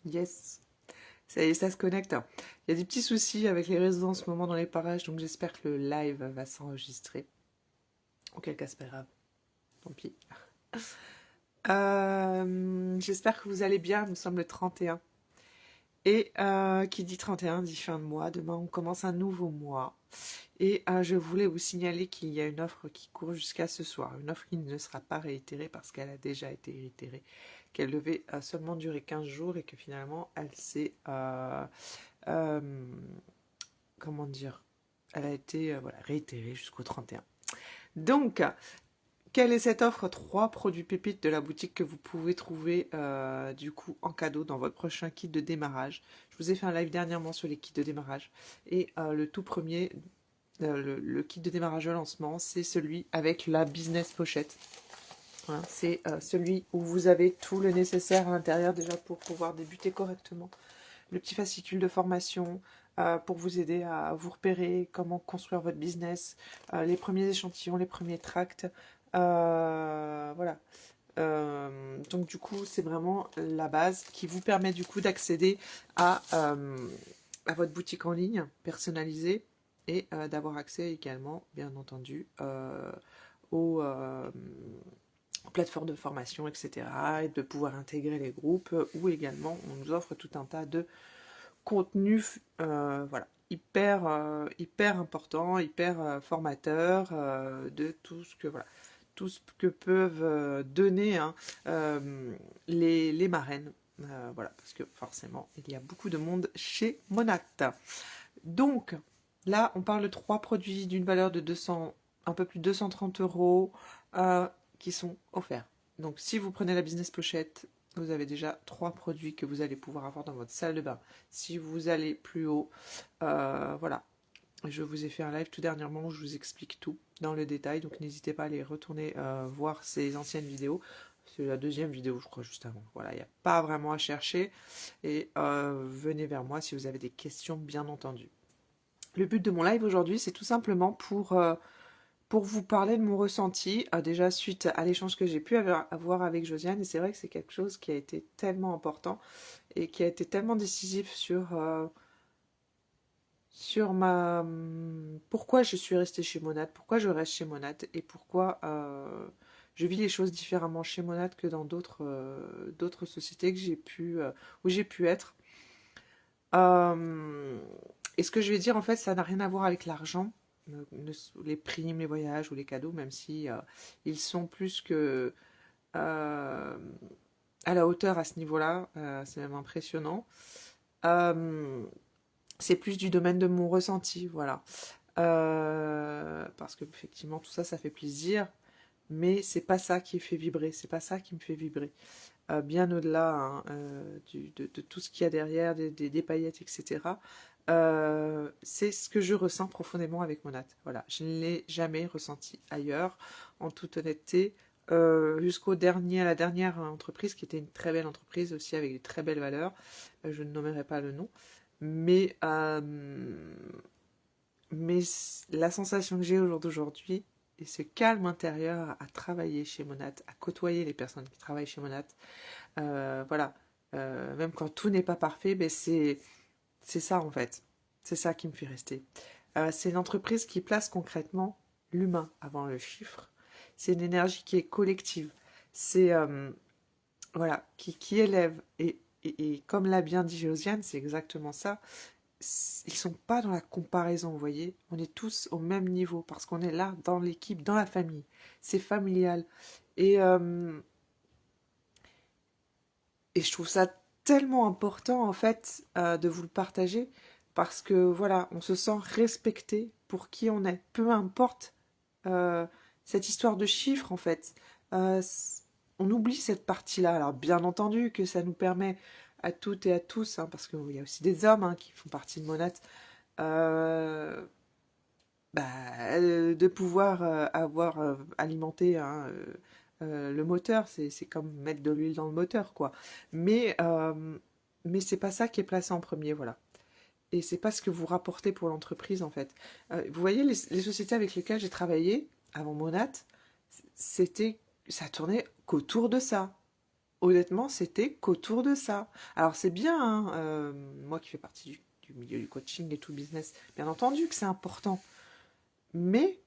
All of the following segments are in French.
Yes, ça y est, ça se connecte. Il y a des petits soucis avec les réseaux en ce moment dans les parages, donc j'espère que le live va s'enregistrer. Auquel cas, c'est pas grave, tant pis. J'espère que vous allez bien, nous sommes le 31. Et qui dit 31 dit fin de mois. Demain, on commence un nouveau mois. Et je voulais vous signaler qu'il y a une offre qui court jusqu'à ce soir. Une offre qui ne sera pas réitérée parce qu'elle a déjà été réitérée. Qu'elle devait seulement durer 15 jours et que finalement, elle s'est... euh, comment dire, elle a été voilà, réitérée jusqu'au 31. Donc, quelle est cette offre? Trois produits pépites de la boutique que vous pouvez trouver du coup en cadeau dans votre prochain kit de démarrage. Je vous ai fait un live dernièrement sur les kits de démarrage. Et le tout premier, le kit de démarrage au lancement, c'est celui avec la business pochette. Hein, c'est celui où vous avez tout le nécessaire à l'intérieur déjà pour pouvoir débuter correctement. Le petit fascicule de formation pour vous aider à vous repérer, comment construire votre business, les premiers échantillons, les premiers tracts. Voilà. Donc du coup, c'est vraiment la base qui vous permet du coup d'accéder à votre boutique en ligne personnalisée et d'avoir accès également, bien entendu, aux plateformes de formation, etc. Et de pouvoir intégrer les groupes où également on nous offre tout un tas de contenus voilà, hyper important, hyper formateur de tout ce que voilà, tout ce que peuvent donner hein, les marraines. Voilà, parce que forcément, il y a beaucoup de monde chez Monat. Donc, là, on parle de trois produits d'une valeur de 200, un peu plus de 230 euros qui sont offerts. Donc, si vous prenez la business pochette, vous avez déjà trois produits que vous allez pouvoir avoir dans votre salle de bain. Si vous allez plus haut, voilà. Je vous ai fait un live tout dernièrement où je vous explique tout dans le détail. Donc, n'hésitez pas à aller retourner voir ces anciennes vidéos. C'est la deuxième vidéo, je crois, juste avant. Voilà, il n'y a pas vraiment à chercher. Et venez vers moi si vous avez des questions, bien entendu. Le but de mon live aujourd'hui, c'est tout simplement pour vous parler de mon ressenti, déjà suite à l'échange que j'ai pu avoir avec Josiane. Et c'est vrai que c'est quelque chose qui a été tellement important et qui a été tellement décisif sur pourquoi je suis restée chez Monat, pourquoi je reste chez Monat et pourquoi je vis les choses différemment chez Monat que dans d'autres sociétés que où j'ai pu être. Euh, et ce que je vais dire, en fait, ça n'a rien à voir avec l'argent, les primes, les voyages ou les cadeaux, même si ils sont plus que euh, à la hauteur à ce niveau-là. C'est même impressionnant. Euh, c'est plus du domaine de mon ressenti, voilà. Parce que effectivement, tout ça, ça fait plaisir, mais c'est pas ça qui fait vibrer, c'est pas ça qui me fait vibrer. Bien au-delà hein, de tout ce qu'il y a derrière, des paillettes, etc. C'est ce que je ressens profondément avec Monat. Voilà, je ne l'ai jamais ressenti ailleurs, en toute honnêteté, à la dernière entreprise, qui était une très belle entreprise aussi avec des très belles valeurs. Je ne nommerai pas le nom, mais mais la sensation que j'ai au jour d'aujourd'hui et ce calme intérieur à travailler chez Monat, à côtoyer les personnes qui travaillent chez Monat, voilà, même quand tout n'est pas parfait, ben c'est ça en fait. C'est ça qui me fait rester. C'est une entreprise qui place concrètement l'humain avant le chiffre. C'est une énergie qui est collective. C'est voilà, qui élève. Et comme l'a bien dit Josiane, c'est exactement ça. Ils sont pas dans la comparaison, vous voyez. On est tous au même niveau parce qu'on est là dans l'équipe, dans la famille. C'est familial. Et, euh, et je trouve ça tellement important en fait de vous le partager parce que voilà, on se sent respecté pour qui on est, peu importe euh, cette histoire de chiffres en fait. Euh, on oublie cette partie-là. Alors bien entendu que ça nous permet à toutes et à tous, hein, parce qu'il y a aussi des hommes hein, qui font partie de Monat, euh, bah, de pouvoir avoir alimenté hein, le moteur, c'est comme mettre de l'huile dans le moteur, quoi. Mais c'est pas ça qui est placé en premier, voilà. Et c'est pas ce que vous rapportez pour l'entreprise, en fait. Vous voyez, les sociétés avec lesquelles j'ai travaillé avant Monat, c'était, ça tournait qu'autour de ça. honnêtement, c'était qu'autour de ça. Alors c'est bien, hein, moi qui fais partie du milieu du coaching et tout business, bien entendu que c'est important, mais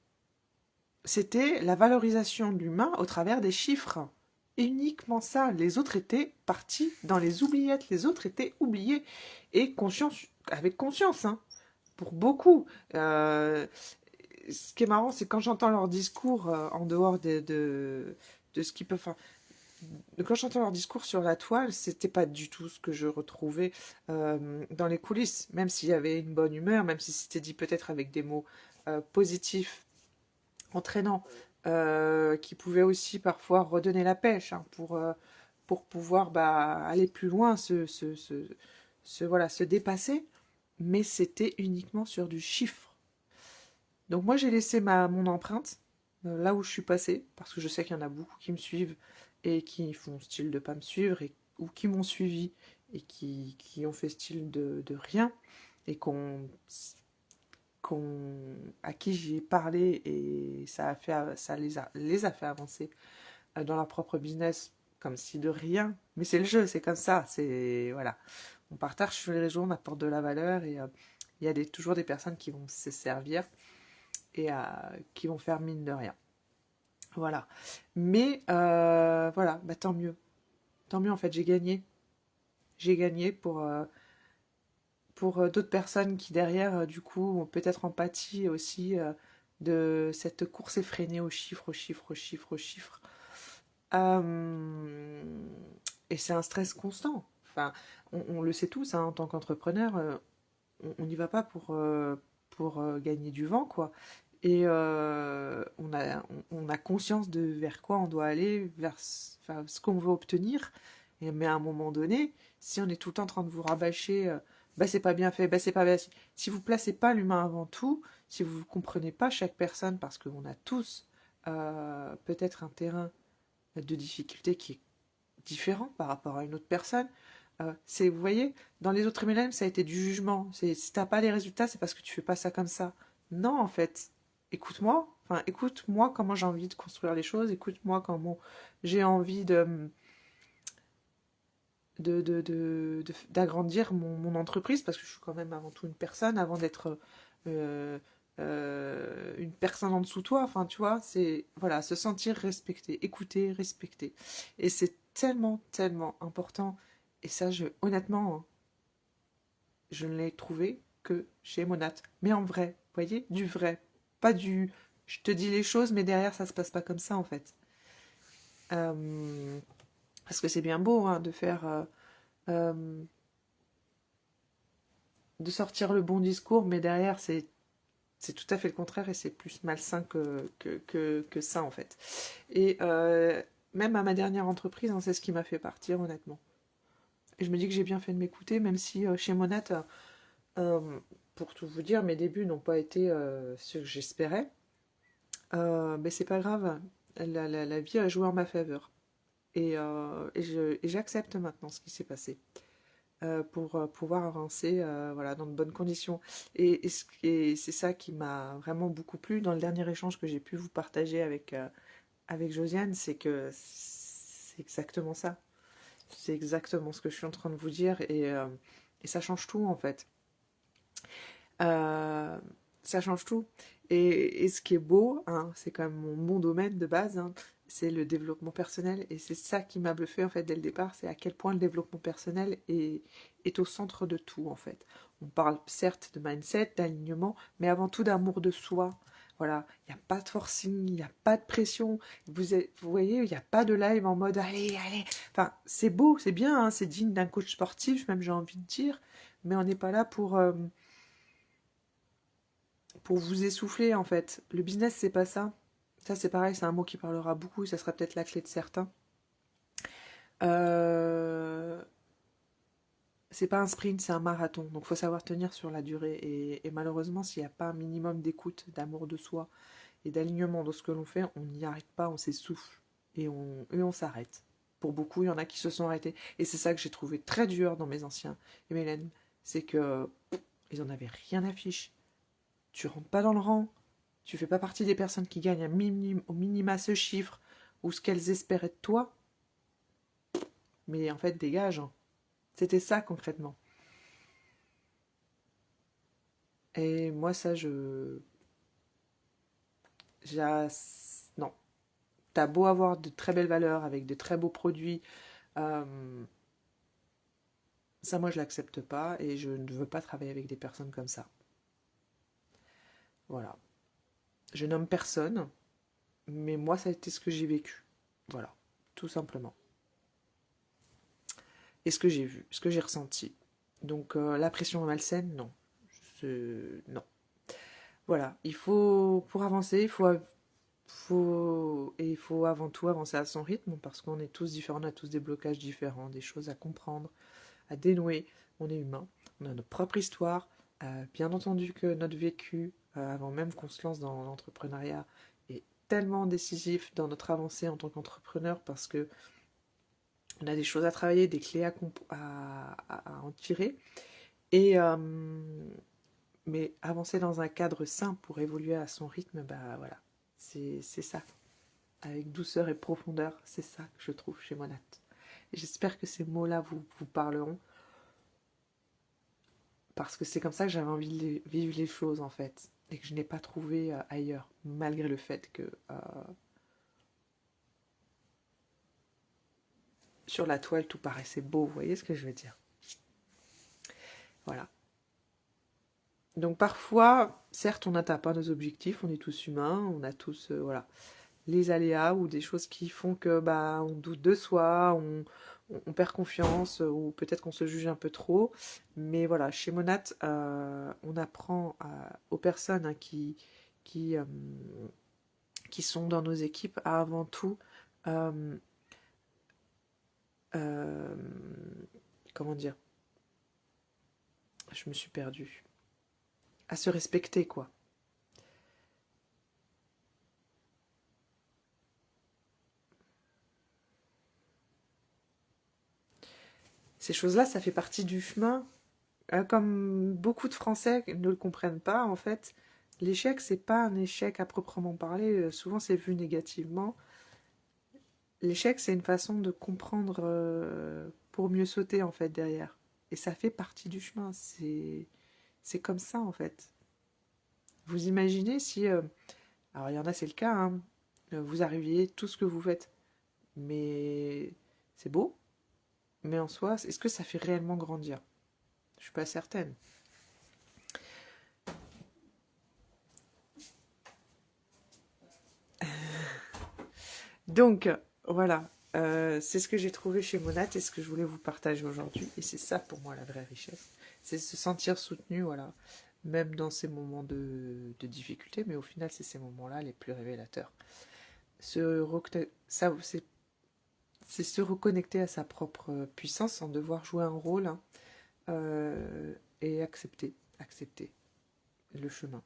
c'était la valorisation de l'humain au travers des chiffres. Et uniquement ça. Les autres étaient partis dans les oubliettes, les autres étaient oubliés. Et conscience, avec conscience, hein, pour beaucoup. Ce qui est marrant, c'est quand j'entends leur discours en dehors de ce qu'ils peuvent faire. Quand j'entends leur discours sur la toile, c'était pas du tout ce que je retrouvais dans les coulisses. Même s'il y avait une bonne humeur, même si c'était dit peut-être avec des mots positifs, entraînants, qui pouvaient aussi parfois redonner la pêche hein, pour pouvoir aller plus loin, voilà, se dépasser. Mais c'était uniquement sur du chiffre. Donc moi j'ai laissé mon empreinte là où je suis passée, parce que je sais qu'il y en a beaucoup qui me suivent et qui font style de pas me suivre, ou qui m'ont suivi et qui ont fait style de rien, et à qui j'ai parlé et ça les a fait avancer dans leur propre business comme si de rien. Mais c'est le jeu, c'est comme ça, c'est voilà. On partage sur les réseaux, on apporte de la valeur et il y a toujours des personnes qui vont se servir et qui vont faire mine de rien. Voilà. Mais voilà, tant mieux. Tant mieux en fait, j'ai gagné. J'ai gagné pour d'autres personnes qui derrière, du coup, ont peut-être empathie aussi de cette course effrénée aux chiffres, aux chiffres, aux chiffres, aux chiffres. Euh, et c'est un stress constant. Enfin, on le sait tous, hein, en tant qu'entrepreneur, on n'y va pas pour gagner du vent, quoi. Et on a conscience de vers quoi on doit aller, enfin, ce qu'on veut obtenir. Mais à un moment donné, si on est tout le temps en train de vous rabâcher, bah c'est pas bien fait, bah c'est pas bien. Si vous placez pas l'humain avant tout, si vous ne comprenez pas chaque personne, parce qu'on a tous peut-être un terrain de difficulté qui est différent par rapport à une autre personne. Vous voyez, dans les autres MLM, ça a été du jugement. Si t'as pas les résultats, c'est parce que tu fais pas ça comme ça. Non, en fait, écoute-moi comment j'ai envie de construire les choses, écoute-moi comment j'ai envie d'agrandir mon entreprise, parce que je suis quand même avant tout une personne, avant d'être euh, une personne en dessous de toi. Enfin, tu vois, c'est voilà, se sentir respecté, écouter, respecter. Et c'est tellement, tellement important. Et ça, honnêtement, hein, je ne l'ai trouvé que chez Monat. Mais en vrai, vous voyez, du vrai. Pas du je te dis les choses, mais derrière, ça se passe pas comme ça, en fait. Euh, Parce que c'est bien beau hein, euh, de sortir le bon discours, mais derrière, c'est tout à fait le contraire et c'est plus malsain que ça, en fait. Et même à ma dernière entreprise, hein, c'est ce qui m'a fait partir, honnêtement. Et je me dis que j'ai bien fait de m'écouter, même si chez Monat, pour tout vous dire, mes débuts n'ont pas été ce que j'espérais. Mais c'est pas grave, la vie a joué en ma faveur. Et j'accepte maintenant ce qui s'est passé pour pouvoir avancer voilà, dans de bonnes conditions. Et c'est ça qui m'a vraiment beaucoup plu dans le dernier échange que j'ai pu vous partager avec Josiane, c'est que c'est exactement ça. C'est exactement ce que je suis en train de vous dire et ça change tout en fait. Euh, Ça change tout. Et ce qui est beau, hein, c'est quand même mon domaine de base, hein, c'est le développement personnel. Et c'est ça qui m'a bluffé en fait dès le départ, c'est à quel point le développement personnel est au centre de tout en fait. On parle certes de mindset, d'alignement, mais avant tout d'amour de soi. Voilà, il n'y a pas de forcing, il n'y a pas de pression. Vous voyez, il n'y a pas de live en mode allez, allez. Enfin, c'est beau, c'est bien, hein, c'est digne d'un coach sportif, même j'ai envie de dire, mais on n'est pas là pour vous essouffler en fait. Le business, c'est pas ça. Ça, c'est pareil, c'est un mot qui parlera beaucoup, ça sera peut-être la clé de certains. Euh, c'est pas un sprint, c'est un marathon. Donc, faut savoir tenir sur la durée. Et malheureusement, s'il n'y a pas un minimum d'écoute, d'amour de soi et d'alignement dans ce que l'on fait, on n'y arrive pas, on s'essouffle et on s'arrête. Pour beaucoup, il y en a qui se sont arrêtés. Et c'est ça que j'ai trouvé très dur dans mes anciens MLN. C'est que ils en avaient rien à fiche. Tu rentres pas dans le rang, tu fais pas partie des personnes qui gagnent au minima ce chiffre ou ce qu'elles espéraient de toi, Mais en fait, dégage, hein. C'était ça concrètement. Et moi, ça, non. T'as beau avoir de très belles valeurs avec de très beaux produits, euh, ça, moi, je l'accepte pas et je ne veux pas travailler avec des personnes comme ça. Voilà. Je nomme personne, mais moi, ça a été ce que j'ai vécu. Voilà, tout simplement. Et ce que j'ai vu, ce que j'ai ressenti. Donc, la pression malsaine, non. Non. Voilà, il faut, pour avancer, il faut avant tout avancer à son rythme parce qu'on est tous différents, on a tous des blocages différents, des choses à comprendre, à dénouer. On est humain, on a notre propre histoire. Bien entendu que notre vécu, avant même qu'on se lance dans l'entrepreneuriat, est tellement décisif dans notre avancée en tant qu'entrepreneur parce que on a des choses à travailler, des clés à en tirer. Et mais avancer dans un cadre sain pour évoluer à son rythme, bah voilà, c'est ça. Avec douceur et profondeur, c'est ça que je trouve chez Monat. J'espère que ces mots-là vous parleront, parce que c'est comme ça que j'avais envie de vivre les choses en fait, et que je n'ai pas trouvé ailleurs, malgré le fait que sur la toile tout paraissait beau, vous voyez ce que je veux dire. Voilà. Donc parfois, certes, on n'atteint pas nos objectifs, on est tous humains, on a tous, voilà, les aléas ou des choses qui font que bah on doute de soi, on perd confiance ou peut-être qu'on se juge un peu trop. Mais voilà, chez Monat, on apprend aux personnes hein, qui, euh, qui sont dans nos équipes à avant tout euh, euh, comment dire, je me suis perdue, à se respecter quoi. Ces choses-là, ça fait partie du chemin. Comme beaucoup de Français ne le comprennent pas, en fait, l'échec, c'est pas un échec à proprement parler. Souvent, c'est vu négativement. L'échec, c'est une façon de comprendre pour mieux sauter, en fait, derrière. Et ça fait partie du chemin. C'est comme ça, en fait. Vous imaginez si... alors, il y en a, c'est le cas, hein, vous arriviez tout ce que vous faites. Mais c'est beau. Mais en soi, est-ce que ça fait réellement grandir? Je suis pas certaine. Donc, voilà, c'est ce que j'ai trouvé chez Monat et ce que je voulais vous partager aujourd'hui. Et c'est ça pour moi la vraie richesse. C'est se sentir soutenu, voilà, même dans ces moments de difficulté, mais au final, c'est ces moments-là les plus révélateurs. Ça, c'est se reconnecter à sa propre puissance sans devoir jouer un rôle hein, et accepter le chemin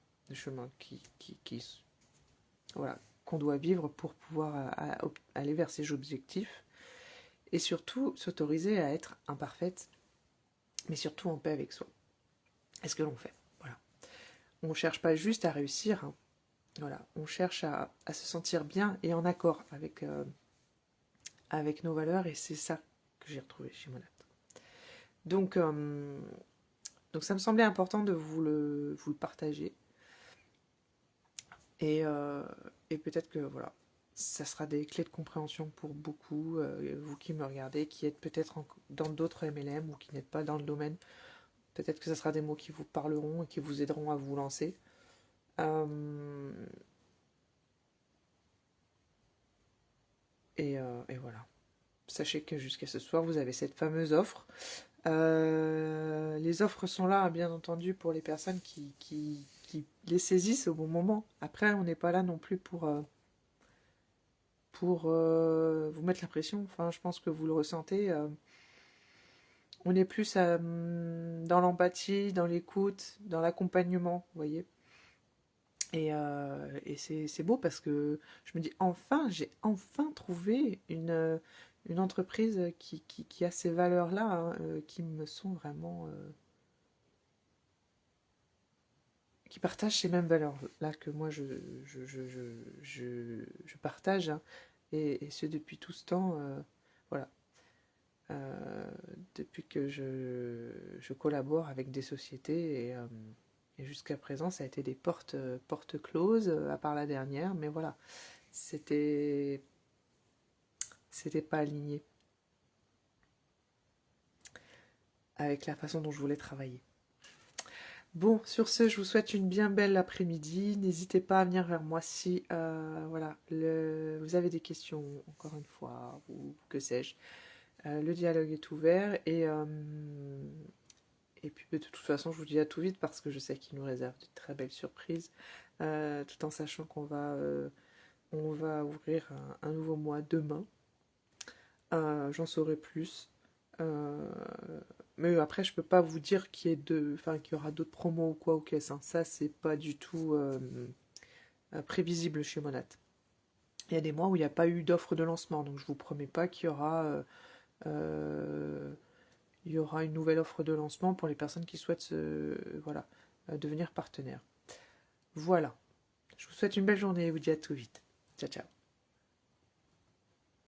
voilà, qu'on doit vivre pour pouvoir aller vers ses objectifs et surtout s'autoriser à être imparfaite, mais surtout en paix avec soi. Est-ce que l'on fait? Voilà. On ne cherche pas juste à réussir, hein. Voilà. On cherche à se sentir bien et en accord avec nos valeurs et c'est ça que j'ai retrouvé chez Monat. Donc, donc ça me semblait important de vous le partager et, euh, et peut-être que voilà, ça sera des clés de compréhension pour beaucoup, vous qui me regardez, qui êtes peut-être dans d'autres MLM ou qui n'êtes pas dans le domaine. Peut-être que ce sera des mots qui vous parleront et qui vous aideront à vous lancer. Euh, et voilà. Sachez que jusqu'à ce soir, vous avez cette fameuse offre. Les offres sont là, bien entendu, pour les personnes qui les saisissent au bon moment. Après, on n'est pas là non plus pour vous mettre la pression. Enfin, je pense que vous le ressentez. On est plus dans l'empathie, dans l'écoute, dans l'accompagnement, vous voyez. Et c'est beau parce que je me dis, enfin, j'ai enfin trouvé une entreprise qui a ces valeurs-là, hein, qui me sont vraiment... qui partagent ces mêmes valeurs-là que moi je partage, hein, et ce depuis tout ce temps. Voilà. depuis que je collabore avec des sociétés et jusqu'à présent ça a été des portes closes à part la dernière, mais voilà, c'était pas aligné avec la façon dont je voulais travailler. Bon, sur ce, je vous souhaite une bien belle après-midi. N'hésitez pas à venir vers moi si voilà, vous avez des questions, encore une fois, ou que sais-je. Le dialogue est ouvert et puis de toute façon, je vous dis à tout vite parce que je sais qu'il nous réserve de très belles surprises, tout en sachant on va ouvrir un nouveau mois demain. J'en saurai plus. Euh, mais après, je peux pas vous dire qu'il y aura d'autres promos ou quoi au caisse, hein. Ça, c'est pas du tout prévisible chez Monat. Il y a des mois où il n'y a pas eu d'offre de lancement, donc je vous promets pas euh, il y aura une nouvelle offre de lancement pour les personnes qui souhaitent voilà, devenir partenaires. Voilà. Je vous souhaite une belle journée et vous dis à tout vite. Ciao, ciao.